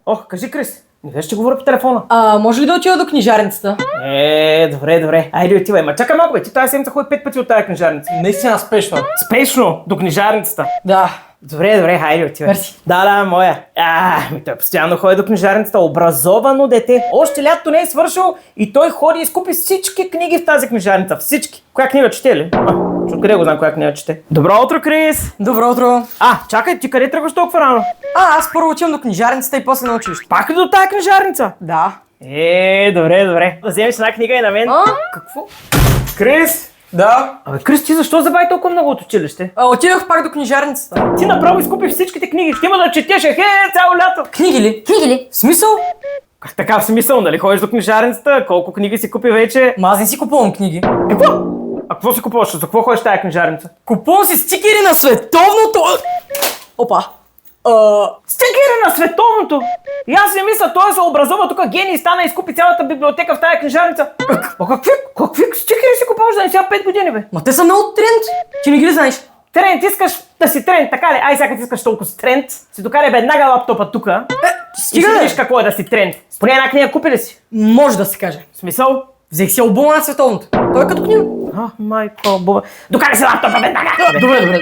Ох, кажи, Крис, не виж, че говоря по телефона. Може ли да отида до книжарницата? Добре. Айде отивай. Ма чакай малко, бе. Ти тази седмица ходи 5 пъти от тази книжарница. Наистина спешно. Спешно, до книжарницата. Да. Добре, хайде отивай. Мерси. Да, моя. Той постоянно ходи до книжарницата. Образовано дете. Още лятото не е свършил и той ходи и изкупи всички книги в тази книжарница. Всички. Коя книга чете ли? Откъде го знам коя книга чете? Добро утро, Крис! Добро утро. Чакай, ти къде тръгваш толкова рано? Аз първо отивам до книжарницата и после на училище. Пак ли до тази книжарница? Да. Добре. Да вземеш една книга и на мен. Какво? Крис! Да. Крис, ти защо забави толкова много от училище? Отидох пак до книжарницата. Ти направо изкупи всичките книги. Ще има да четеш цяло лято. Книги ли? В смисъл? Как така в смисъл, нали ходиш до книжарницата? Колко книги си купи вече? Аз не си купувам книги. Какво? Какво си купуваш? За какво ходиш в тая книжарница? Купувам си стикери на световното... Опа. Стикери на световното! И аз си мисля, той се образува тук гений и стана и изкупи цялата библиотека в тая книжарница. Какви стикери си купуваш за сега 5 години, бе? Ма те са много тренд. Ти не ги ли знаеш? Тренд, искаш да си тренд, така ли? Сега като искаш толкова си тренд, си докарай веднага лаптопа тука. И си Стига видиш какво е да си тренд. Поне една книга купи ли си? Може да се каже. В смисъл? Взех си албума на световното. Той е като книга. Майко, буба. Докарай си лаптопа веднага! Добре.